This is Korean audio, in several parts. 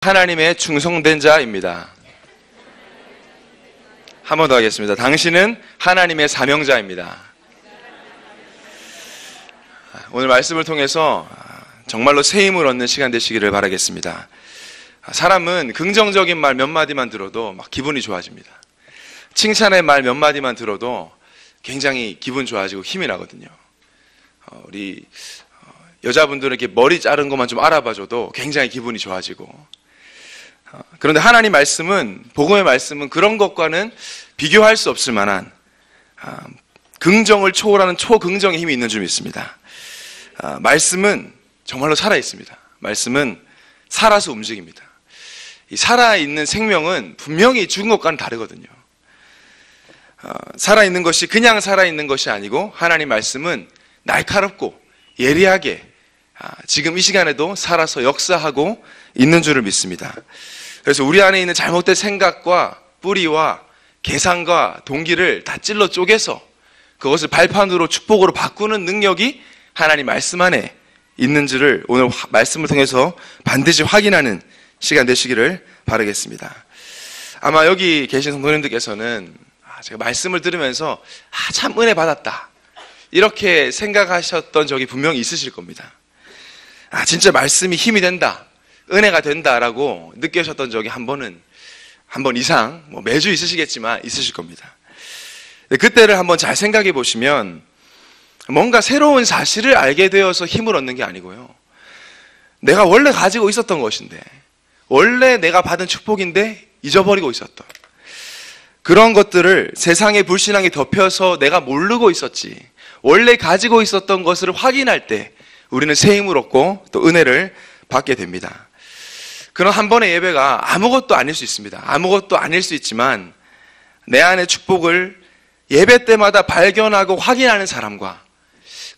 하나님의 충성된 자입니다. 한 번 더 하겠습니다. 당신은 하나님의 사명자입니다. 오늘 말씀을 통해서 정말로 새 힘을 얻는 시간 되시기를 바라겠습니다. 사람은 긍정적인 말 몇 마디만 들어도 막 기분이 좋아집니다. 칭찬의 말 몇 마디만 들어도 굉장히 기분 좋아지고 힘이 나거든요. 우리 여자분들은 이렇게 머리 자른 것만 좀 알아봐줘도 굉장히 기분이 좋아지고, 그런데 하나님 말씀은, 복음의 말씀은 그런 것과는 비교할 수 없을 만한 긍정을 초월하는 초긍정의 힘이 있는 줄 믿습니다. 말씀은 정말로 살아있습니다. 말씀은 살아서 움직입니다. 이 살아있는 생명은 분명히 죽은 것과는 다르거든요. 살아있는 것이 그냥 살아있는 것이 아니고 하나님 말씀은 날카롭고 예리하게 지금 이 시간에도 살아서 역사하고 있는 줄을 믿습니다. 그래서 우리 안에 있는 잘못된 생각과 뿌리와 계산과 동기를 다 찔러 쪼개서 그것을 발판으로 축복으로 바꾸는 능력이 하나님 말씀 안에 있는 줄을 오늘 말씀을 통해서 반드시 확인하는 시간 되시기를 바라겠습니다. 아마 여기 계신 성도님들께서는 제가 말씀을 들으면서 참 은혜 받았다 이렇게 생각하셨던 적이 분명히 있으실 겁니다. 진짜 말씀이 힘이 된다, 은혜가 된다라고 느끼셨던 적이 한 번 이상, 매주 있으시겠지만 있으실 겁니다. 그때를 한번 잘 생각해 보시면 뭔가 새로운 사실을 알게 되어서 힘을 얻는 게 아니고요, 내가 원래 가지고 있었던 것인데, 원래 내가 받은 축복인데 잊어버리고 있었던 그런 것들을 세상의 불신앙이 덮여서 내가 모르고 있었지, 원래 가지고 있었던 것을 확인할 때 우리는 새 힘을 얻고 또 은혜를 받게 됩니다. 그런 한 번의 예배가 아무것도 아닐 수 있습니다. 아무것도 아닐 수 있지만 내 안의 축복을 예배 때마다 발견하고 확인하는 사람과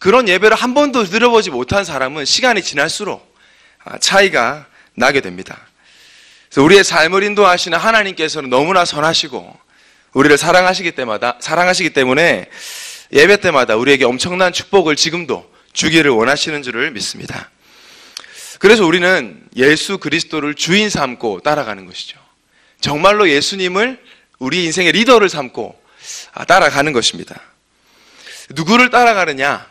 그런 예배를 한 번도 들어보지 못한 사람은 시간이 지날수록 차이가 나게 됩니다. 그래서 우리의 삶을 인도하시는 하나님께서는 너무나 선하시고 우리를 사랑하시기 때문에 예배 때마다 우리에게 엄청난 축복을 지금도 주기를 원하시는 줄을 믿습니다. 그래서 우리는 예수 그리스도를 주인 삼고 따라가는 것이죠. 정말로 예수님을 우리 인생의 리더를 삼고 따라가는 것입니다. 누구를 따라가느냐,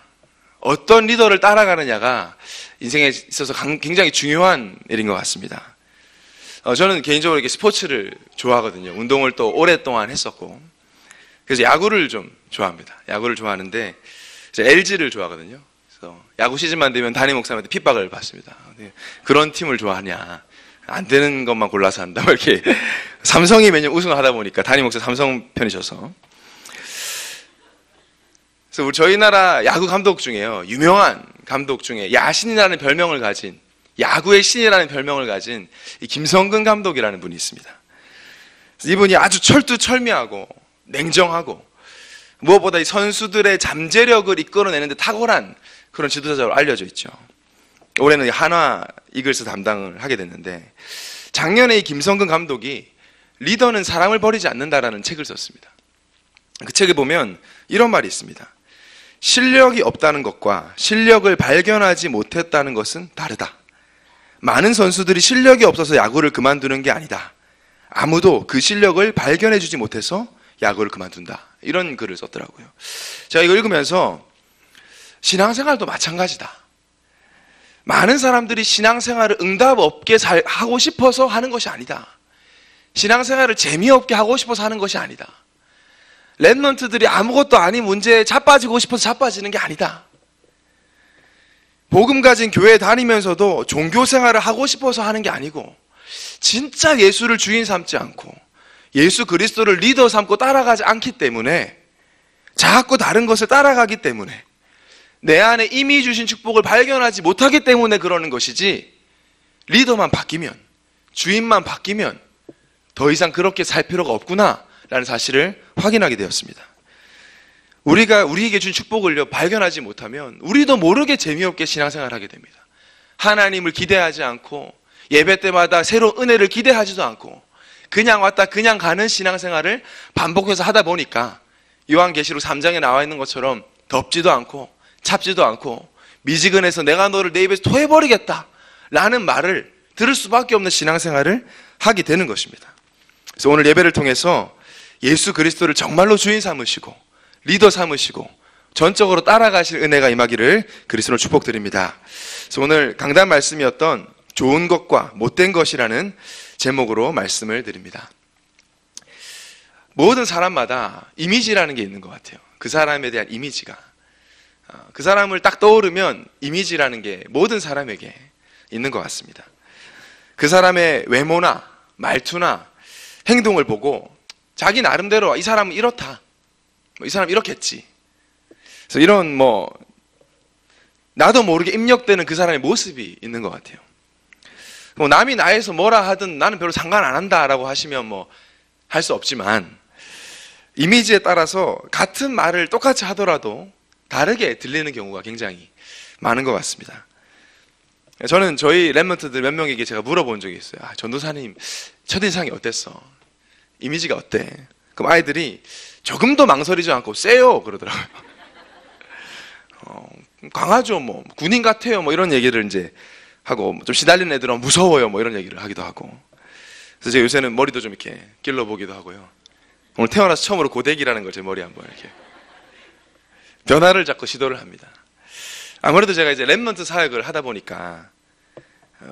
어떤 리더를 따라가느냐가 인생에 있어서 굉장히 중요한 일인 것 같습니다. 저는 개인적으로 이렇게 스포츠를 좋아하거든요. 운동을 또 오랫동안 했었고, 그래서 야구를 좀 좋아합니다. 야구를 좋아하는데 LG를 좋아하거든요. 그래서 야구 시즌만 되면 담임 목사님한테 핍박을 받습니다. 그런 팀을 좋아하냐, 안 되는 것만 골라서 한다 이렇게. 삼성이 매년 우승을 하다 보니까 담임 목사 삼성 편이셔서. 그래서 저희 나라 야구 감독 중에요, 유명한 감독 중에 야신이라는 별명을 가진, 야구의 신이라는 별명을 가진 이 김성근 감독이라는 분이 있습니다. 이분이 아주 철두철미하고 냉정하고 무엇보다 이 선수들의 잠재력을 이끌어내는 데 탁월한 그런 지도자로 알려져 있죠. 올해는 한화 이글스 담당을 하게 됐는데, 작년에 이 김성근 감독이 리더는 사람을 버리지 않는다라는 책을 썼습니다. 그 책에 보면 이런 말이 있습니다. 실력이 없다는 것과 실력을 발견하지 못했다는 것은 다르다. 많은 선수들이 실력이 없어서 야구를 그만두는 게 아니다. 아무도 그 실력을 발견해주지 못해서 야구를 그만둔다. 이런 글을 썼더라고요. 제가 이거 읽으면서 신앙생활도 마찬가지다. 많은 사람들이 신앙생활을 응답 없게 하고 싶어서 하는 것이 아니다. 신앙생활을 재미없게 하고 싶어서 하는 것이 아니다. 랩런트들이 아무것도 아닌 문제에 자빠지고 싶어서 자빠지는 게 아니다. 복음 가진 교회 다니면서도 종교생활을 하고 싶어서 하는 게 아니고, 진짜 예수를 주인 삼지 않고 예수 그리스도를 리더 삼고 따라가지 않기 때문에, 자꾸 다른 것을 따라가기 때문에, 내 안에 이미 주신 축복을 발견하지 못하기 때문에 그러는 것이지, 리더만 바뀌면, 주인만 바뀌면 더 이상 그렇게 살 필요가 없구나 라는 사실을 확인하게 되었습니다. 우리가 우리에게 준 축복을 발견하지 못하면 우리도 모르게 재미없게 신앙생활을 하게 됩니다. 하나님을 기대하지 않고 예배 때마다 새로운 은혜를 기대하지도 않고 그냥 왔다 그냥 가는 신앙생활을 반복해서 하다 보니까 요한계시록 3장에 나와 있는 것처럼 덥지도 않고 찹지도 않고 미지근해서 내가 너를 내 입에서 토해버리겠다 라는 말을 들을 수밖에 없는 신앙생활을 하게 되는 것입니다. 그래서 오늘 예배를 통해서 예수 그리스도를 정말로 주인 삼으시고 리더 삼으시고 전적으로 따라가실 은혜가 임하기를 그리스도로 축복드립니다. 그래서 오늘 강단 말씀이었던 좋은 것과 못된 것이라는 제목으로 말씀을 드립니다. 모든 사람마다 이미지라는 게 있는 것 같아요. 그 사람에 대한 이미지가. 그 사람을 딱 떠오르면 이미지라는 게 모든 사람에게 있는 것 같습니다. 그 사람의 외모나 말투나 행동을 보고 자기 나름대로 이 사람은 이렇다. 이 사람은 이렇겠지. 그래서 이런 나도 모르게 입력되는 그 사람의 모습이 있는 것 같아요. 남이 나에서 뭐라 하든 나는 별로 상관 안 한다라고 하시면 할 수 없지만 이미지에 따라서 같은 말을 똑같이 하더라도 다르게 들리는 경우가 굉장히 많은 것 같습니다. 저는 저희 랩런트들 몇 명에게 제가 물어본 적이 있어요. 전도사님 첫인상이 어땠어? 이미지가 어때? 그럼 아이들이 조금도 망설이지 않고 세요 그러더라고요. 강하죠, 군인 같아요, 이런 얘기를 이제 하고, 좀 시달리는 애들은 무서워요, 이런 얘기를 하기도 하고. 그래서 제가 요새는 머리도 좀 이렇게 길러보기도 하고요. 오늘 태어나서 처음으로 고데기라는 걸 제 머리에 한번 이렇게 변화를 자꾸 시도를 합니다. 아무래도 제가 이제 랩런트 사역을 하다 보니까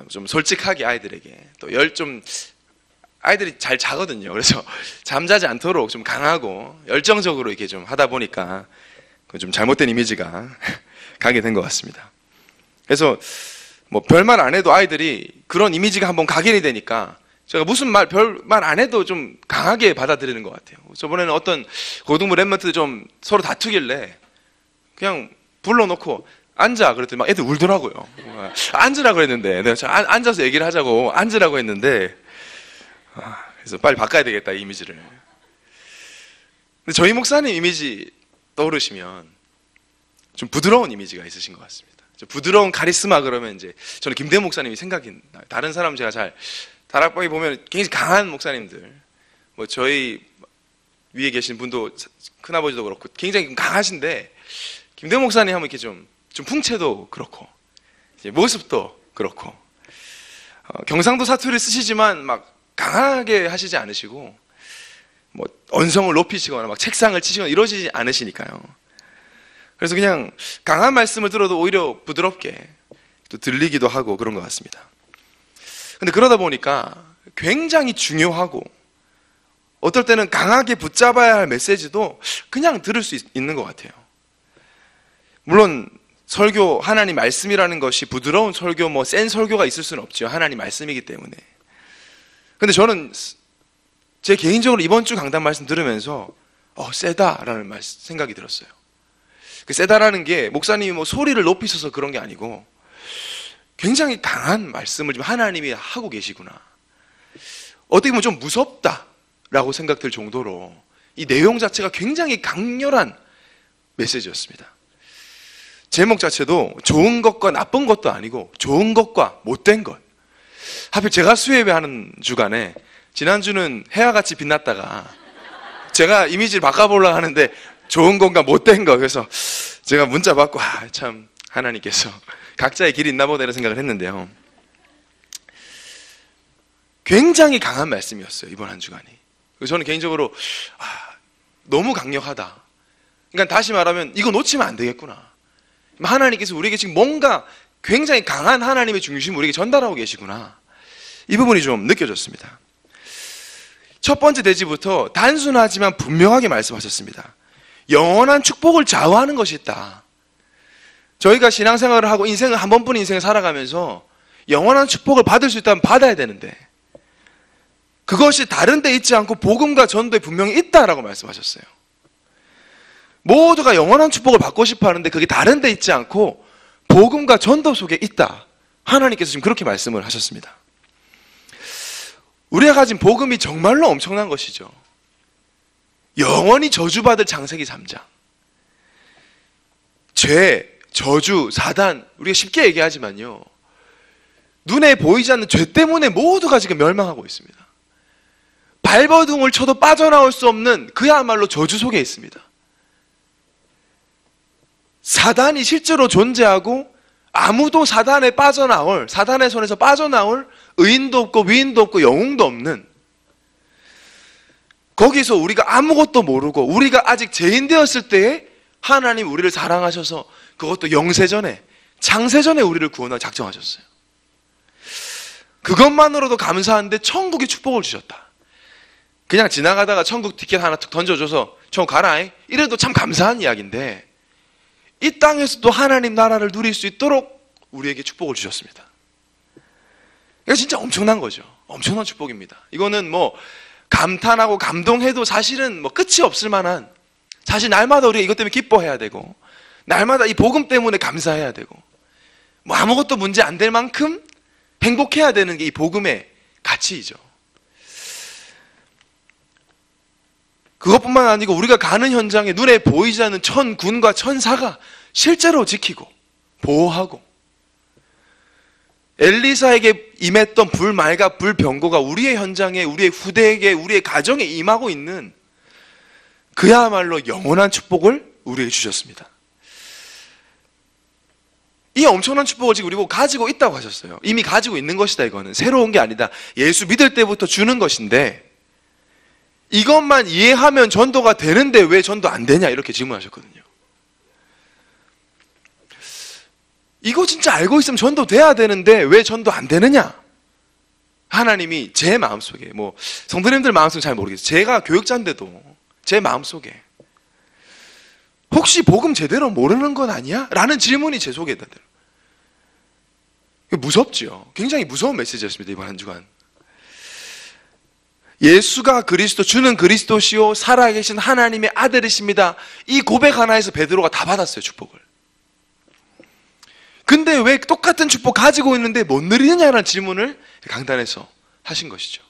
좀 솔직하게 아이들에게 또 아이들이 잘 자거든요. 그래서 잠자지 않도록 좀 강하고 열정적으로 이렇게 좀 하다 보니까 좀 잘못된 이미지가 가게 된 것 같습니다. 그래서 별말 안 해도 아이들이 그런 이미지가 한번 각인이 되니까 제가 무슨 별말 안 해도 좀 강하게 받아들이는 것 같아요. 저번에는 어떤 고등부 랩런트 좀 서로 다투길래 그냥 불러놓고 앉아 그랬더니 막 애들 울더라고요. 앉으라고 했는데 내가 앉아서 얘기를 하자고 앉으라고 했는데 그래서 빨리 바꿔야 되겠다, 이 이미지를. 근데 저희 목사님 이미지 떠오르시면 좀 부드러운 이미지가 있으신 것 같습니다. 부드러운 카리스마 그러면 이제 저는 김대현 목사님이 생각이 나요. 다른 사람 제가 잘 다락방에 보면 굉장히 강한 목사님들, 저희 위에 계신 분도 큰아버지도 그렇고 굉장히 강하신데 김대현 목사님 하면 이렇게 좀 풍채도 그렇고 이제 모습도 그렇고 경상도 사투리를 쓰시지만 막 강하게 하시지 않으시고 언성을 높이시거나 막 책상을 치시거나 이러시지 않으시니까요. 그래서 그냥 강한 말씀을 들어도 오히려 부드럽게 또 들리기도 하고 그런 것 같습니다. 근데 그러다 보니까 굉장히 중요하고 어떨 때는 강하게 붙잡아야 할 메시지도 그냥 들을 수 있는 것 같아요. 물론 설교, 하나님 말씀이라는 것이 부드러운 설교, 센 설교가 있을 수는 없죠. 하나님 말씀이기 때문에. 근데 저는 제 개인적으로 이번 주 강단 말씀 들으면서 세다라는 생각이 들었어요. 그 세다라는 게 목사님이 소리를 높이셔서 그런 게 아니고 굉장히 강한 말씀을 지금 하나님이 하고 계시구나. 어떻게 보면 좀 무섭다라고 생각될 정도로 이 내용 자체가 굉장히 강렬한 메시지였습니다. 제목 자체도 좋은 것과 나쁜 것도 아니고 좋은 것과 못된 것. 하필 제가 수예배하는 주간에 지난주는 해와 같이 빛났다가 제가 이미지를 바꿔보려고 하는데 좋은 건가 못된 거. 그래서 제가 문자 받고 참 하나님께서 각자의 길이 있나 보다 이런 생각을 했는데요. 굉장히 강한 말씀이었어요, 이번 한 주간이. 그래서 저는 개인적으로 너무 강력하다. 그러니까 다시 말하면 이거 놓치면 안 되겠구나. 하나님께서 우리에게 지금 뭔가 굉장히 강한 하나님의 중심을 우리에게 전달하고 계시구나. 이 부분이 좀 느껴졌습니다. 첫 번째 대지부터 단순하지만 분명하게 말씀하셨습니다. 영원한 축복을 좌우하는 것이 있다. 저희가 신앙생활을 하고 인생을 한 번뿐인 인생을 살아가면서 영원한 축복을 받을 수 있다면 받아야 되는데 그것이 다른 데 있지 않고 복음과 전도에 분명히 있다라고 말씀하셨어요. 모두가 영원한 축복을 받고 싶어 하는데 그게 다른 데 있지 않고 복음과 전도 속에 있다. 하나님께서 지금 그렇게 말씀을 하셨습니다. 우리가 가진 복음이 정말로 엄청난 것이죠. 영원히 저주받을 창세기 3장. 죄, 저주, 사단, 우리가 쉽게 얘기하지만요. 눈에 보이지 않는 죄 때문에 모두가 지금 멸망하고 있습니다. 발버둥을 쳐도 빠져나올 수 없는 그야말로 저주 속에 있습니다. 사단이 실제로 존재하고 아무도 사단의 손에서 빠져나올 의인도 없고 위인도 없고 영웅도 없는, 거기서 우리가 아무것도 모르고 우리가 아직 죄인 되었을 때에 하나님 우리를 사랑하셔서 그것도 영세전에, 창세전에 우리를 구원하고 작정하셨어요. 그것만으로도 감사한데 천국의 축복을 주셨다. 그냥 지나가다가 천국 티켓 하나 툭 던져줘서 천국 가라 이래도 참 감사한 이야기인데, 이 땅에서도 하나님 나라를 누릴 수 있도록 우리에게 축복을 주셨습니다. 이거 진짜 엄청난 거죠. 엄청난 축복입니다. 이거는 뭐 감탄하고 감동해도 사실은 뭐 끝이 없을 만한, 사실 날마다 우리가 이것 때문에 기뻐해야 되고 날마다 이 복음 때문에 감사해야 되고 뭐 아무것도 문제 안 될 만큼 행복해야 되는 게 이 복음의 가치이죠. 그것뿐만 아니고 우리가 가는 현장에 눈에 보이지 않는 천군과 천사가 실제로 지키고 보호하고, 엘리사에게 임했던 불말과 불병거가 우리의 현장에, 우리의 후대에게, 우리의 가정에 임하고 있는 그야말로 영원한 축복을 우리에게 주셨습니다. 이 엄청난 축복을 지금 우리 보고 가지고 있다고 하셨어요. 이미 가지고 있는 것이다. 이거는 새로운 게 아니다. 예수 믿을 때부터 주는 것인데 이것만 이해하면 전도가 되는데 왜 전도 안 되냐 이렇게 질문하셨거든요. 이거 진짜 알고 있으면 전도 돼야 되는데 왜 전도 안 되느냐? 하나님이 제 마음속에, 뭐 성도님들 마음속은 잘 모르겠어요. 제가 교육자인데도 제 마음속에 혹시 복음 제대로 모르는 건 아니야? 라는 질문이 제 속에 있다더라고요. 무섭죠. 굉장히 무서운 메시지였습니다. 이번 한 주간. 예수가 그리스도, 주는 그리스도시요 살아계신 하나님의 아들이십니다. 이 고백 하나에서 베드로가 다 받았어요. 축복을. 근데 왜 똑같은 축복 가지고 있는데 못 누리느냐라는 질문을 강단에서 하신 것이죠.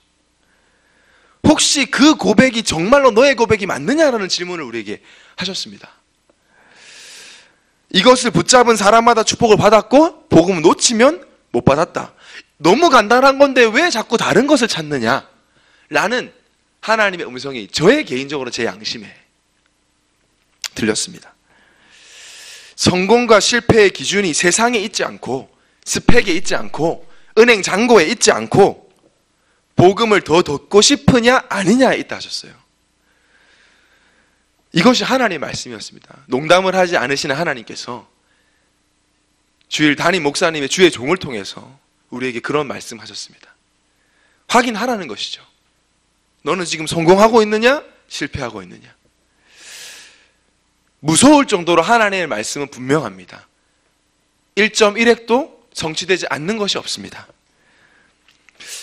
혹시 그 고백이 정말로 너의 고백이 맞느냐라는 질문을 우리에게 하셨습니다. 이것을 붙잡은 사람마다 축복을 받았고 복음을 놓치면 못 받았다. 너무 간단한 건데 왜 자꾸 다른 것을 찾느냐? 라는 하나님의 음성이 저의 개인적으로 제 양심에 들렸습니다. 성공과 실패의 기준이 세상에 있지 않고 스펙에 있지 않고 은행 잔고에 있지 않고 복음을 더 듣고 싶으냐 아니냐에 있다 하셨어요. 이것이 하나님의 말씀이었습니다. 농담을 하지 않으시는 하나님께서 주일 담임 목사님의 주의 종을 통해서 우리에게 그런 말씀하셨습니다. 확인하라는 것이죠. 너는 지금 성공하고 있느냐? 실패하고 있느냐? 무서울 정도로 하나님의 말씀은 분명합니다. 1.1획도 성취되지 않는 것이 없습니다.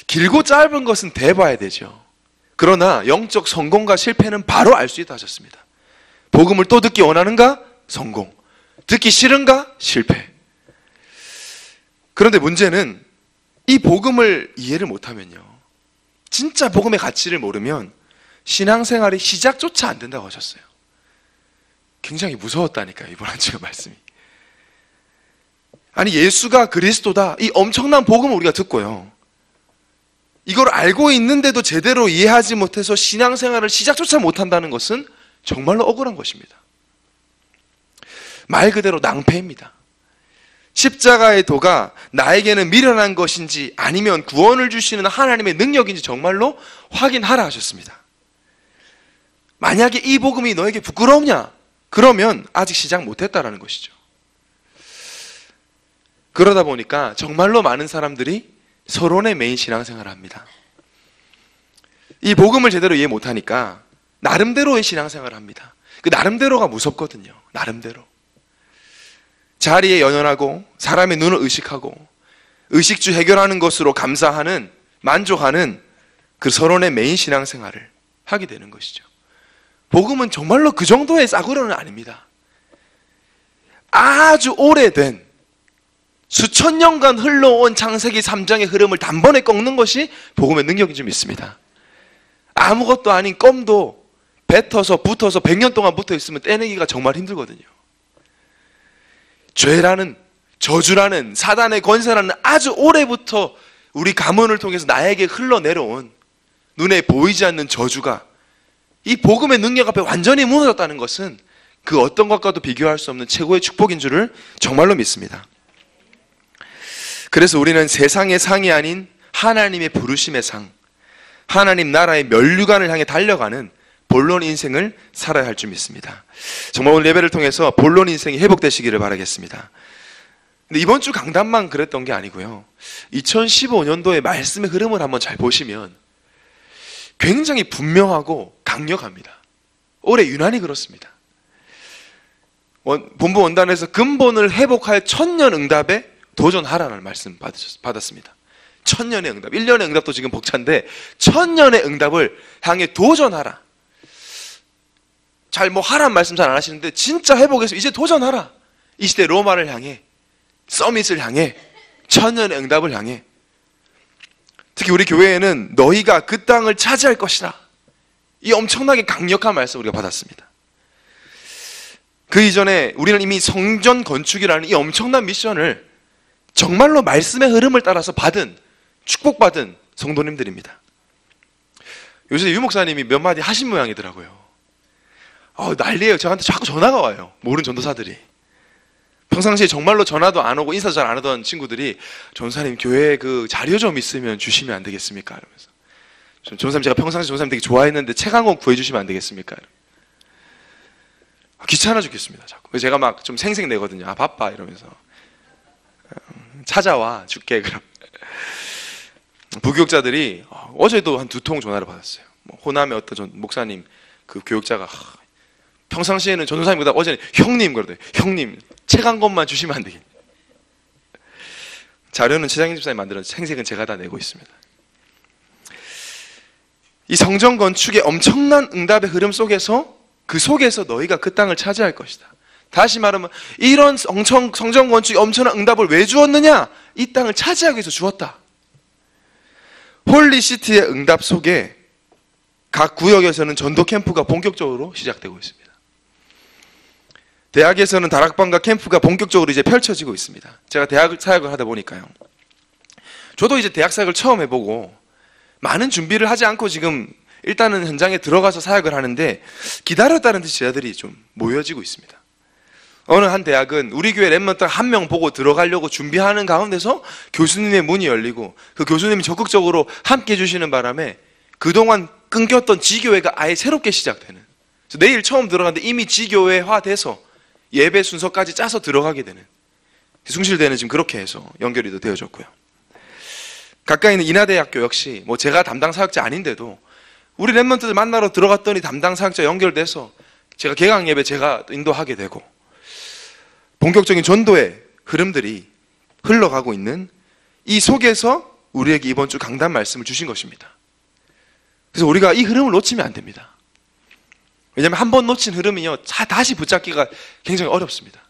길고 짧은 것은 대봐야 되죠. 그러나 영적 성공과 실패는 바로 알 수 있다 하셨습니다. 복음을 또 듣기 원하는가? 성공. 듣기 싫은가? 실패. 그런데 문제는 이 복음을 이해를 못하면요, 진짜 복음의 가치를 모르면 신앙생활의 시작조차 안 된다고 하셨어요. 굉장히 무서웠다니까요, 이번 한 주의 말씀이. 아니, 예수가 그리스도다, 이 엄청난 복음을 우리가 듣고요, 이걸 알고 있는데도 제대로 이해하지 못해서 신앙생활을 시작조차 못한다는 것은 정말로 억울한 것입니다. 말 그대로 낭패입니다. 십자가의 도가 나에게는 미련한 것인지 아니면 구원을 주시는 하나님의 능력인지 정말로 확인하라 하셨습니다. 만약에 이 복음이 너에게 부끄럽냐? 그러면 아직 시작 못했다라는 것이죠. 그러다 보니까 정말로 많은 사람들이 서론의 메인 신앙생활을 합니다. 이 복음을 제대로 이해 못하니까 나름대로의 신앙생활을 합니다. 그 나름대로가 무섭거든요. 나름대로. 자리에 연연하고 사람의 눈을 의식하고 의식주 해결하는 것으로 감사하는, 만족하는 그 서론의 메인 신앙생활을 하게 되는 것이죠. 복음은 정말로 그 정도의 싸구려는 아닙니다. 아주 오래된 수천 년간 흘러온 창세기 3장의 흐름을 단번에 꺾는 것이 복음의 능력인 줄 믿습니다. 아무것도 아닌 껌도 뱉어서 붙어서 100년 동안 붙어 있으면 떼내기가 정말 힘들거든요. 죄라는, 저주라는, 사단의 권세라는 아주 오래부터 우리 가문을 통해서 나에게 흘러내려온 눈에 보이지 않는 저주가 이 복음의 능력 앞에 완전히 무너졌다는 것은 그 어떤 것과도 비교할 수 없는 최고의 축복인 줄을 정말로 믿습니다. 그래서 우리는 세상의 상이 아닌 하나님의 부르심의 상, 하나님 나라의 면류관을 향해 달려가는 본론 인생을 살아야 할 줄 믿습니다. 정말 오늘 예배를 통해서 본론 인생이 회복되시기를 바라겠습니다. 근데 이번 주 강단만 그랬던 게 아니고요. 2015년도의 말씀의 흐름을 한번 잘 보시면 굉장히 분명하고 강력합니다. 올해 유난히 그렇습니다. 본부 원단에서 근본을 회복할 천년 응답에 도전하라는 말씀 받았습니다. 천년의 응답, 1년의 응답도 지금 벅찬데 천년의 응답을 향해 도전하라. 잘 하라는 말씀 잘 안 하시는데 진짜 회복해서 이제 도전하라. 이 시대 로마를 향해, 서밋을 향해, 천년의 응답을 향해. 특히 우리 교회에는 너희가 그 땅을 차지할 것이다. 이 엄청나게 강력한 말씀 우리가 받았습니다. 그 이전에 우리는 이미 성전 건축이라는 이 엄청난 미션을 정말로 말씀의 흐름을 따라서 축복받은 성도님들입니다. 요새 유 목사님이 몇 마디 하신 모양이더라고요. 난리예요. 저한테 자꾸 전화가 와요. 모르는 전도사들이. 평상시에 정말로 전화도 안 오고 인사도 잘 안 하던 친구들이 전도사님 교회에 그 자료 좀 있으면 주시면 안 되겠습니까? 이러면서. 전도사님 제가 평상시에 전도사님 되게 좋아했는데 책 한 권 구해주시면 안 되겠습니까? 귀찮아 죽겠습니다. 자꾸. 그래서 제가 막 좀 생색내거든요. 바빠 이러면서. 찾아와 줄게 그럼. 부교육자들이 어제도 한 2통 전화를 받았어요. 호남의 어떤 목사님 그 교육자가 평상시에는 전도사님보다 어제는 형님 그러더니 형님 책 한 권만 주시면 안 되겠냐. 자료는 최장희 집사님이 만들었는데 생색은 제가 다 내고 있습니다. 이 성전 건축의 엄청난 응답의 흐름 속에서 그 속에서 너희가 그 땅을 차지할 것이다. 다시 말하면 이런 성전 건축의 엄청난 응답을 왜 주었느냐? 이 땅을 차지하기 위해서 주었다. 홀리시티의 응답 속에 각 구역에서는 전도 캠프가 본격적으로 시작되고 있습니다. 대학에서는 다락방과 캠프가 본격적으로 이제 펼쳐지고 있습니다. 제가 대학 사역을 하다 보니까요. 저도 이제 대학 사역을 처음 해보고 많은 준비를 하지 않고 지금 일단은 현장에 들어가서 사역을 하는데 기다렸다는 듯이 제자들이 좀 모여지고 있습니다. 어느 한 대학은 우리 교회 랩런트 한 명 보고 들어가려고 준비하는 가운데서 교수님의 문이 열리고 그 교수님이 적극적으로 함께 해주시는 바람에 그동안 끊겼던 지교회가 아예 새롭게 시작되는, 그래서 내일 처음 들어갔는데 이미 지교회화돼서 예배 순서까지 짜서 들어가게 되는, 숭실대는 지금 그렇게 해서 연결이 되어졌고요. 가까이 있는 인하대학교 역시 제가 담당 사역자 아닌데도 우리 랩런트들 만나러 들어갔더니 담당 사역자 연결돼서 제가 개강 예배 제가 인도하게 되고 본격적인 전도의 흐름들이 흘러가고 있는 이 속에서 우리에게 이번 주 강단 말씀을 주신 것입니다. 그래서 우리가 이 흐름을 놓치면 안 됩니다. 왜냐하면 한 번 놓친 흐름이요 다시 붙잡기가 굉장히 어렵습니다.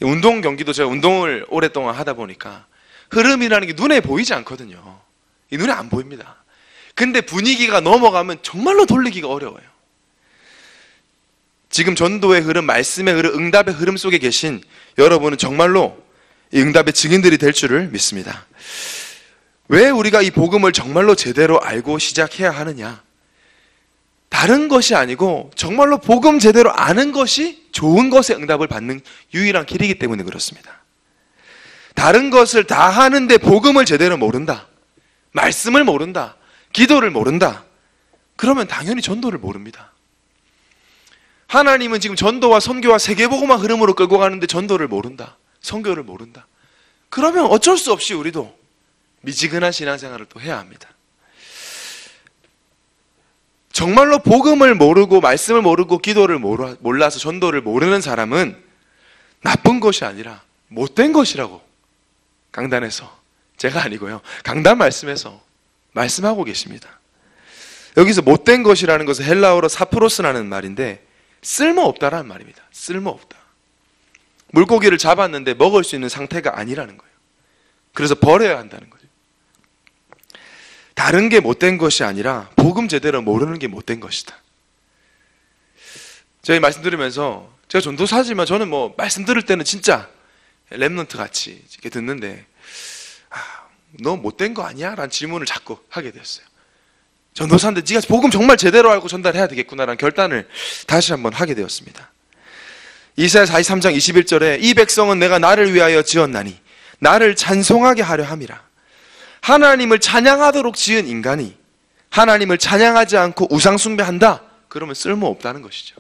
운동 경기도 제가 운동을 오랫동안 하다 보니까 흐름이라는 게 눈에 보이지 않거든요. 이 눈에 안 보입니다. 근데 분위기가 넘어가면 정말로 돌리기가 어려워요. 지금 전도의 흐름, 말씀의 흐름, 응답의 흐름 속에 계신 여러분은 정말로 이 응답의 증인들이 될 줄을 믿습니다. 왜 우리가 이 복음을 정말로 제대로 알고 시작해야 하느냐? 다른 것이 아니고 정말로 복음 제대로 아는 것이 좋은 것의 응답을 받는 유일한 길이기 때문에 그렇습니다. 다른 것을 다 하는데 복음을 제대로 모른다, 말씀을 모른다, 기도를 모른다, 그러면 당연히 전도를 모릅니다. 하나님은 지금 전도와 선교와 세계복음화 흐름으로 끌고 가는데 전도를 모른다, 선교를 모른다. 그러면 어쩔 수 없이 우리도 미지근한 신앙생활을 또 해야 합니다. 정말로 복음을 모르고 말씀을 모르고 기도를 몰라서 전도를 모르는 사람은 나쁜 것이 아니라 못된 것이라고 강단에서, 제가 아니고요, 강단 말씀에서 말씀하고 계십니다. 여기서 못된 것이라는 것은 헬라어로 사프로스라는 말인데 쓸모없다라는 말입니다. 쓸모없다. 물고기를 잡았는데 먹을 수 있는 상태가 아니라는 거예요. 그래서 버려야 한다는 거죠. 다른 게 못된 것이 아니라 복음 제대로 모르는 게 못된 것이다. 저희 말씀 들으면서 제가 전도사지만 저는 말씀 들을 때는 진짜 랩런트 같이 이렇게 듣는데 너 못된 거 아니야? 라는 질문을 자꾸 하게 됐어요. 전도사인데 네가 복음 정말 제대로 알고 전달해야 되겠구나라는 결단을 다시 한번 하게 되었습니다. 이사야 43장 21절에 이 백성은 내가 나를 위하여 지었나니 나를 찬송하게 하려 함이라. 하나님을 찬양하도록 지은 인간이 하나님을 찬양하지 않고 우상숭배한다? 그러면 쓸모없다는 것이죠.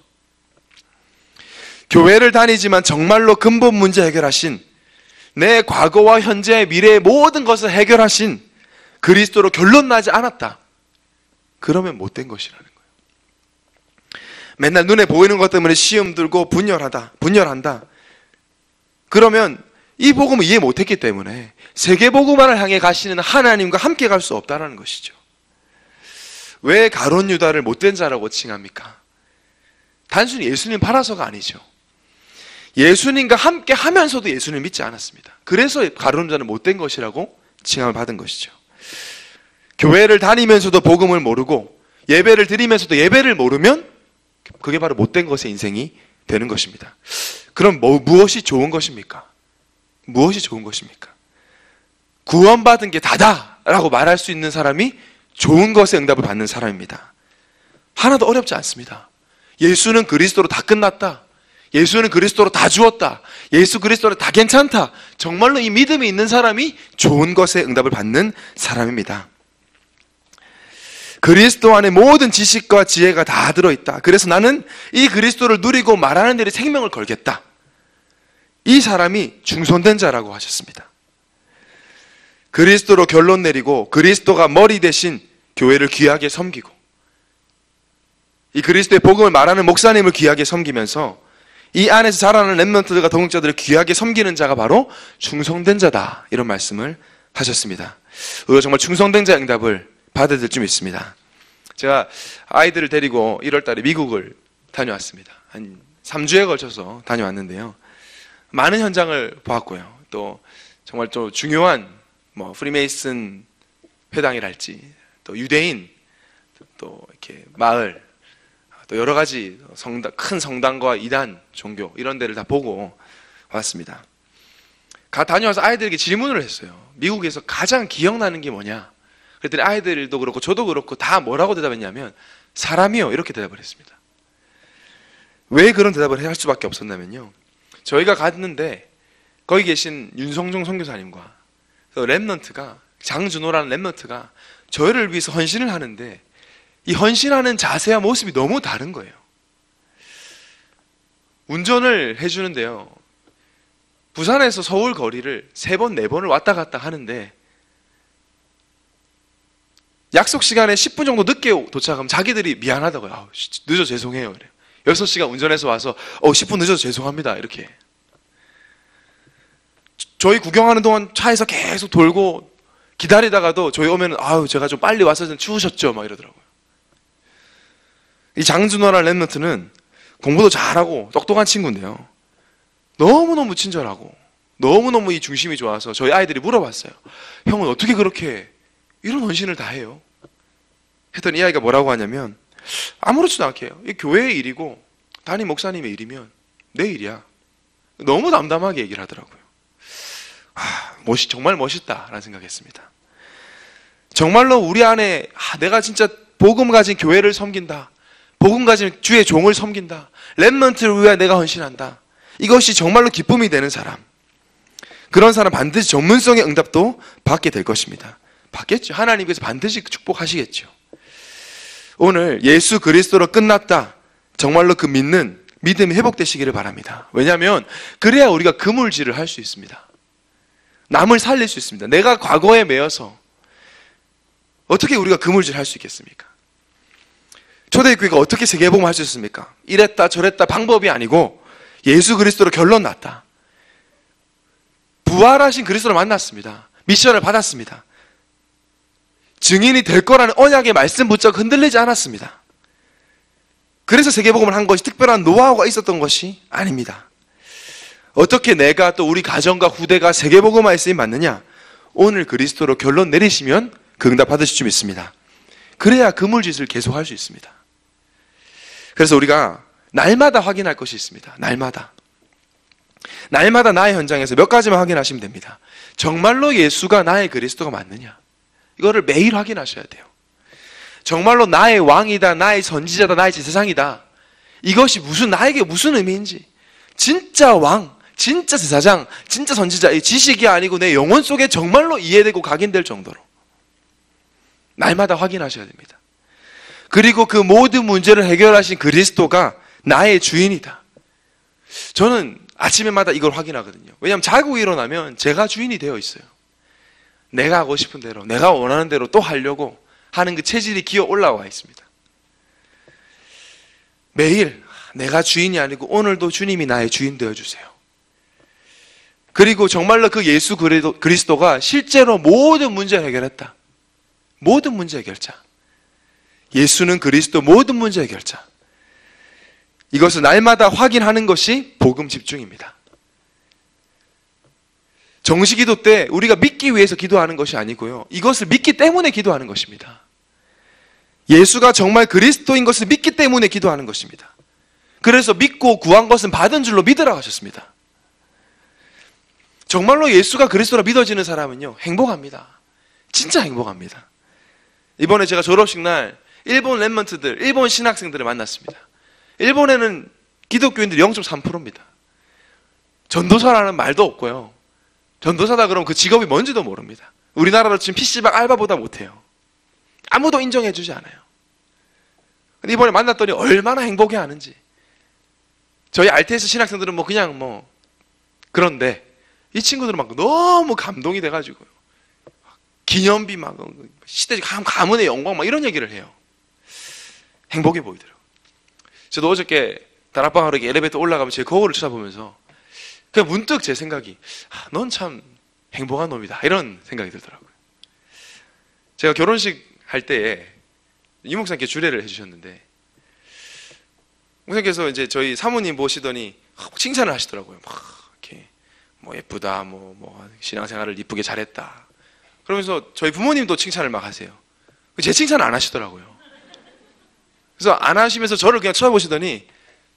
교회를 다니지만 정말로 근본 문제 해결하신, 내 과거와 현재, 미래의 모든 것을 해결하신 그리스도로 결론 나지 않았다. 그러면 못된 것이라는 거예요. 맨날 눈에 보이는 것 때문에 시험 들고 분열한다. 그러면 이 복음을 이해 못했기 때문에 세계복음화를 향해 가시는 하나님과 함께 갈 수 없다는 것이죠. 왜 가룟 유다를 못된 자라고 칭합니까? 단순히 예수님 팔아서가 아니죠. 예수님과 함께 하면서도 예수님을 믿지 않았습니다. 그래서 가룟 유다는 못된 것이라고 칭함을 받은 것이죠. 교회를 다니면서도 복음을 모르고 예배를 드리면서도 예배를 모르면 그게 바로 못된 것의 인생이 되는 것입니다. 그럼 무엇이 좋은 것입니까? 무엇이 좋은 것입니까? 구원받은 게 다다라고 말할 수 있는 사람이 좋은 것에 응답을 받는 사람입니다. 하나도 어렵지 않습니다. 예수는 그리스도로 다 끝났다. 예수는 그리스도로 다 주었다. 예수 그리스도로 다 괜찮다. 정말로 이 믿음이 있는 사람이 좋은 것에 응답을 받는 사람입니다. 그리스도 안에 모든 지식과 지혜가 다 들어있다. 그래서 나는 이 그리스도를 누리고 말하는 일에 생명을 걸겠다. 이 사람이 중손된 자라고 하셨습니다. 그리스도로 결론 내리고 그리스도가 머리 대신 교회를 귀하게 섬기고 이 그리스도의 복음을 말하는 목사님을 귀하게 섬기면서 이 안에서 자라는 렘넌트들과 동역자들을 귀하게 섬기는 자가 바로 충성된 자다. 이런 말씀을 하셨습니다. 우리가 정말 충성된 자의 응답을 받아야 될 줄 믿습니다. 제가 아이들을 데리고 1월 달에 미국을 다녀왔습니다. 한 3주에 걸쳐서 다녀왔는데요. 많은 현장을 보았고요. 또 정말 또 중요한 프리메이슨 회당이랄지 또 유대인 또 이렇게 마을 또 여러 가지 큰 성당과 이단 종교 이런 데를 다 보고 왔습니다. 다녀와서 아이들에게 질문을 했어요. 미국에서 가장 기억나는 게 뭐냐? 그랬더니 아이들도 그렇고 저도 그렇고 다 뭐라고 대답했냐면 사람이요 이렇게 대답을 했습니다. 왜 그런 대답을 할 수밖에 없었냐면요, 저희가 갔는데 거기 계신 윤성종 선교사님과 렘넌트가 장준호라는 렘넌트가 저희를 위해서 헌신을 하는데 이 헌신하는 자세와 모습이 너무 다른 거예요. 운전을 해주는데요, 부산에서 서울 거리를 3번, 4번을 왔다 갔다 하는데 약속 시간에 10분 정도 늦게 도착하면 자기들이 미안하다고요. 늦어 죄송해요. 그래요. 6시간 운전해서 와서 10분 늦어서 죄송합니다. 이렇게. 저희 구경하는 동안 차에서 계속 돌고 기다리다가도 저희 오면 제가 좀 빨리 와서 좀 추우셨죠? 막 이러더라고요. 이 장준호라는 랩런트는 공부도 잘하고 똑똑한 친구인데요, 너무너무 친절하고 너무너무 이 중심이 좋아서 저희 아이들이 물어봤어요. 형은 어떻게 그렇게 이런 헌신을 다 해요? 했더니 이 아이가 뭐라고 하냐면 아무렇지도 않게 해요. 이 교회의 일이고 담임 목사님의 일이면 내 일이야. 너무 담담하게 얘기를 하더라고요. 정말 멋있다라는 생각했습니다. 정말로 우리 안에 내가 진짜 복음 가진 교회를 섬긴다, 복음 가진 주의 종을 섬긴다, 렘넌트를 위해 내가 헌신한다, 이것이 정말로 기쁨이 되는 사람, 그런 사람 반드시 전문성의 응답도 받게 될 것입니다. 받겠죠. 하나님께서 반드시 축복하시겠죠. 오늘 예수 그리스도로 끝났다, 정말로 그 믿는 믿음이 회복되시기를 바랍니다. 왜냐하면 그래야 우리가 그물질을 할 수 있습니다. 남을 살릴 수 있습니다. 내가 과거에 매여서 어떻게 우리가 그물질 할 수 있겠습니까? 초대교회가 어떻게 세계복음 할 수 있습니까? 이랬다 저랬다 방법이 아니고 예수 그리스도로 결론 났다. 부활하신 그리스도를 만났습니다. 미션을 받았습니다. 증인이 될 거라는 언약의 말씀 붙잡고 흔들리지 않았습니다. 그래서 세계복음을 한 것이 특별한 노하우가 있었던 것이 아닙니다. 어떻게 내가 또 우리 가정과 후대가 세계복음화에 쓰임 받느냐? 오늘 그리스도로 결론 내리시면 그 응답 받으실 줄 믿습니다. 그래야 그물짓을 계속할 수 있습니다. 그래서 우리가 날마다 확인할 것이 있습니다. 날마다 나의 현장에서 몇 가지만 확인하시면 됩니다. 정말로 예수가 나의 그리스도가 맞느냐? 이거를 매일 확인하셔야 돼요. 정말로 나의 왕이다, 나의 선지자다, 나의 제사장이다, 이것이 나에게 무슨 의미인지, 진짜 왕, 진짜 제사장, 진짜 선지자, 이 지식이 아니고 내 영혼 속에 정말로 이해되고 각인될 정도로 날마다 확인하셔야 됩니다. 그리고 그 모든 문제를 해결하신 그리스도가 나의 주인이다. 저는 아침에마다 이걸 확인하거든요. 왜냐하면 자고 일어나면 제가 주인이 되어 있어요. 내가 하고 싶은 대로, 내가 원하는 대로 또 하려고 하는 그 체질이 기어 올라와 있습니다. 매일 내가 주인이 아니고 오늘도 주님이 나의 주인 되어주세요. 그리고 정말로 그 예수 그리스도가 실제로 모든 문제를 해결했다. 모든 문제 해결자. 예수는 그리스도 모든 문제 해결자. 이것을 날마다 확인하는 것이 복음 집중입니다. 정시기도 때 우리가 믿기 위해서 기도하는 것이 아니고요. 이것을 믿기 때문에 기도하는 것입니다. 예수가 정말 그리스도인 것을 믿기 때문에 기도하는 것입니다. 그래서 믿고 구한 것은 받은 줄로 믿으라고 하셨습니다. 정말로 예수가 그리스도라 믿어지는 사람은요, 행복합니다. 진짜 행복합니다. 이번에 제가 졸업식 날 일본 랩런트들, 일본 신학생들을 만났습니다. 일본에는 기독교인들이 0.3%입니다. 전도사라는 말도 없고요. 전도사다 그러면 그 직업이 뭔지도 모릅니다. 우리나라로 지금 PC방 알바보다 못해요. 아무도 인정해주지 않아요. 근데 이번에 만났더니 얼마나 행복해하는지. 저희 RTS 신학생들은 그냥 그런데 이 친구들은 막 너무 감동이 돼가지고 기념비 시대 가문의 영광 이런 얘기를 해요. 행복해 보이더라고요. 저도 어저께 다락방 하러 엘리베이터 올라가면 제 거울을 쳐다보면서 그냥 문득 제 생각이 넌 참 행복한 놈이다 이런 생각이 들더라고요. 제가 결혼식 할 때에 이 목사님께 주례를 해주셨는데 목사님께서 이제 저희 사모님 보시더니 칭찬을 하시더라고요. 막 이렇게 예쁘다, 신앙생활을 이쁘게 잘했다. 그러면서 저희 부모님도 칭찬을 막 하세요. 제 칭찬을 안 하시더라고요. 그래서 안 하시면서 저를 그냥 쳐다보시더니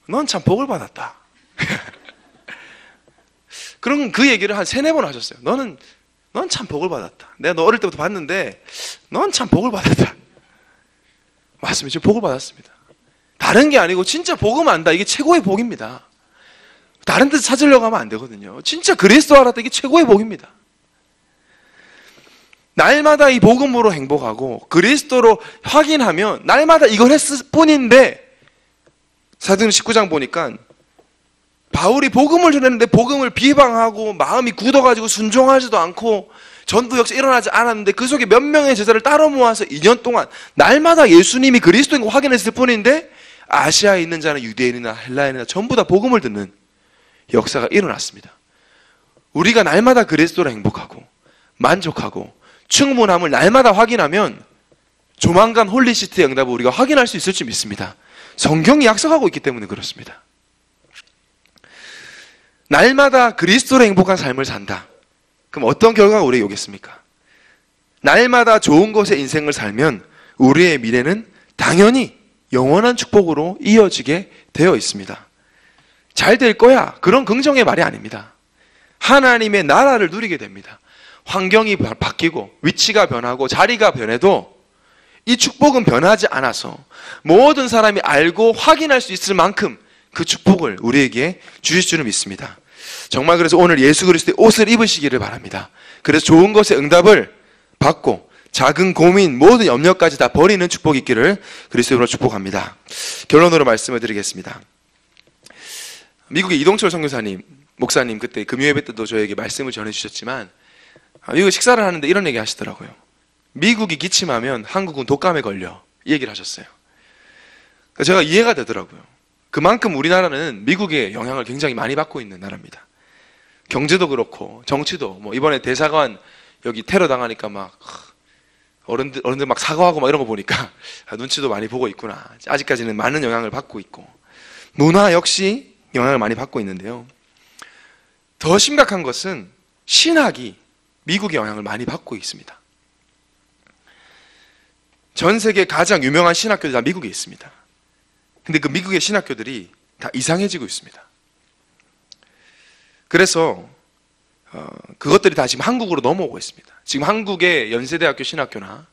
넌 참 복을 받았다. 그런 그 얘기를 한 3-4번 하셨어요. 넌 참 복을 받았다. 내가 너 어릴 때부터 봤는데 넌 참 복을 받았다. 맞습니다. 지금 복을 받았습니다. 다른 게 아니고 진짜 복음 안다. 이게 최고의 복입니다. 다른 데서 찾으려고 하면 안 되거든요. 진짜 그리스도 알았다. 이게 최고의 복입니다. 날마다 이 복음으로 행복하고 그리스도로 확인하면 날마다 이걸 했을 뿐인데 사도행전 19장 보니까 바울이 복음을 전했는데 복음을 비방하고 마음이 굳어가지고 순종하지도 않고 전도 역시 일어나지 않았는데 그 속에 몇 명의 제자를 따로 모아서 2년 동안 날마다 예수님이 그리스도인 걸 확인했을 뿐인데 아시아에 있는 자는 유대인이나 헬라인이나 전부 다 복음을 듣는 역사가 일어났습니다. 우리가 날마다 그리스도로 행복하고 만족하고 충분함을 날마다 확인하면 조만간 홀리시티의 응답을 우리가 확인할 수 있을 줄 믿습니다. 성경이 약속하고 있기 때문에 그렇습니다. 날마다 그리스도로 행복한 삶을 산다. 그럼 어떤 결과가 우리에게 오겠습니까? 날마다 좋은 것의 인생을 살면 우리의 미래는 당연히 영원한 축복으로 이어지게 되어 있습니다. 잘 될 거야. 그런 긍정의 말이 아닙니다. 하나님의 나라를 누리게 됩니다. 환경이 바뀌고 위치가 변하고 자리가 변해도 이 축복은 변하지 않아서 모든 사람이 알고 확인할 수 있을 만큼 그 축복을 우리에게 주실 줄을 믿습니다. 정말 그래서 오늘 예수 그리스도의 옷을 입으시기를 바랍니다. 그래서 좋은 것의 응답을 받고 작은 고민, 모든 염려까지 다 버리는 축복이 있기를 그리스도로 축복합니다. 결론으로 말씀을 드리겠습니다. 미국의 이동철 선교사님, 목사님 그때 금요예배 때도 저에게 말씀을 전해주셨지만 미국 식사를 하는데 이런 얘기 하시더라고요. 미국이 기침하면 한국은 독감에 걸려. 이 얘기를 하셨어요. 제가 이해가 되더라고요. 그만큼 우리나라는 미국의 영향을 굉장히 많이 받고 있는 나라입니다. 경제도 그렇고 정치도 이번에 대사관 여기 테러 당하니까 막 어른들 막 사과하고 막 이런 거 보니까 눈치도 많이 보고 있구나. 아직까지는 많은 영향을 받고 있고 문화 역시 영향을 많이 받고 있는데요. 더 심각한 것은 신학이 미국의 영향을 많이 받고 있습니다. 전 세계 가장 유명한 신학교들이 다 미국에 있습니다. 근데 그 미국의 신학교들이 다 이상해지고 있습니다. 그래서 그것들이 다 지금 한국으로 넘어오고 있습니다. 지금 한국의 연세대학교 신학교나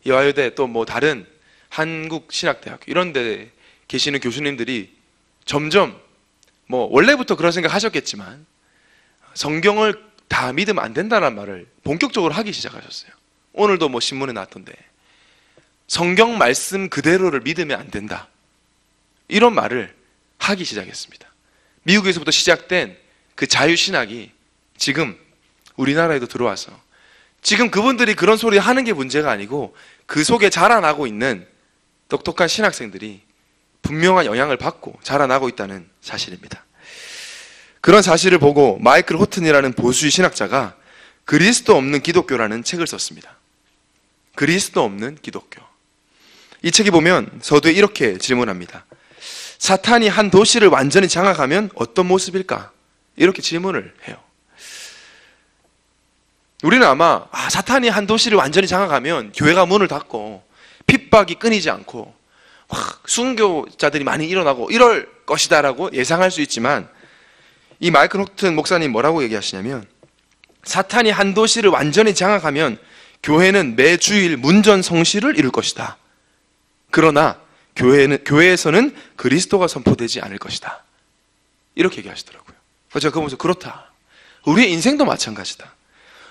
여화여대 또 다른 한국 신학대학교 이런 데 계시는 교수님들이 점점 원래부터 그런 생각 하셨겠지만 성경을 다 믿으면 안 된다는 말을 본격적으로 하기 시작하셨어요. 오늘도 신문에 나왔던데 성경 말씀 그대로를 믿으면 안 된다. 이런 말을 하기 시작했습니다. 미국에서부터 시작된 그 자유신학이 지금 우리나라에도 들어와서 지금 그분들이 그런 소리 하는 게 문제가 아니고 그 속에 자라나고 있는 똑똑한 신학생들이 분명한 영향을 받고 자라나고 있다는 사실입니다. 그런 사실을 보고 마이클 호튼이라는 보수의 신학자가 그리스도 없는 기독교라는 책을 썼습니다. 그리스도 없는 기독교. 이 책에 보면 서두에 이렇게 질문합니다. 사탄이 한 도시를 완전히 장악하면 어떤 모습일까? 이렇게 질문을 해요. 우리는 아마 사탄이 한 도시를 완전히 장악하면 교회가 문을 닫고 핍박이 끊이지 않고 순교자들이 많이 일어나고 이럴 것이다라고 예상할 수 있지만 이 마이클 호튼 목사님 뭐라고 얘기하시냐면 사탄이 한 도시를 완전히 장악하면 교회는 매 주일 문전성시를 이룰 것이다. 그러나 교회에서는 그리스도가 선포되지 않을 것이다. 이렇게 얘기하시더라고요. 그래서 제가 그거 보면서 그렇다. 우리의 인생도 마찬가지다.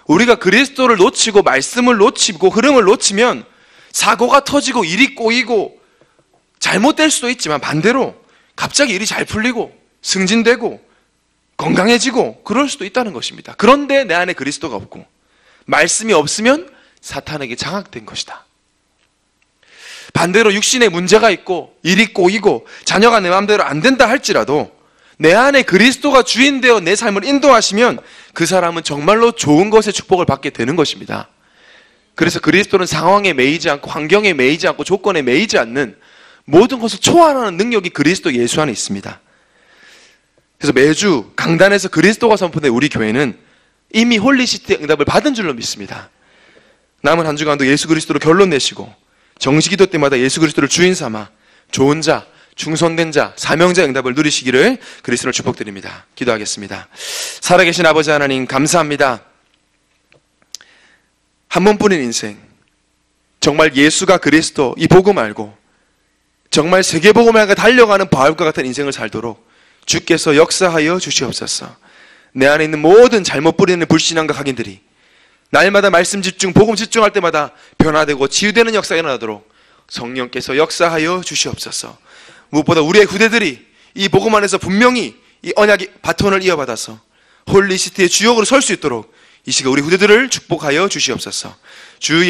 우리가 그리스도를 놓치고 말씀을 놓치고 흐름을 놓치면 사고가 터지고 일이 꼬이고 잘못될 수도 있지만 반대로 갑자기 일이 잘 풀리고 승진되고 건강해지고 그럴 수도 있다는 것입니다. 그런데 내 안에 그리스도가 없고 말씀이 없으면 사탄에게 장악된 것이다. 반대로 육신에 문제가 있고 일이 꼬이고 자녀가 내 마음대로 안 된다 할지라도 내 안에 그리스도가 주인되어 내 삶을 인도하시면 그 사람은 정말로 좋은 것의 축복을 받게 되는 것입니다. 그래서 그리스도는 상황에 매이지 않고 환경에 매이지 않고 조건에 매이지 않는 모든 것을 초월하는 능력이 그리스도 예수 안에 있습니다. 그래서 매주 강단에서 그리스도가 선포된 우리 교회는 이미 홀리시티의 응답을 받은 줄로 믿습니다. 남은 한 주간도 예수 그리스도로 결론 내시고 정시기도 때마다 예수 그리스도를 주인 삼아 좋은 자, 충성된 자, 사명자 응답을 누리시기를 그리스도를 축복드립니다. 기도하겠습니다. 살아계신 아버지 하나님 감사합니다. 한 번뿐인 인생, 정말 예수가 그리스도 이 복음 알고 정말 세계복음을 향해 달려가는 바울과 같은 인생을 살도록 주께서 역사하여 주시옵소서. 내 안에 있는 모든 잘못 부리는 불신앙과 각인들이 날마다 말씀 집중, 복음 집중할 때마다 변화되고 치유되는 역사가 일어나도록 성령께서 역사하여 주시옵소서. 무엇보다 우리의 후대들이 이 복음 안에서 분명히 이 언약의 바톤을 이어받아서 홀리시티의 주역으로 설 수 있도록 이 시간 우리 후대들을 축복하여 주시옵소서. 주의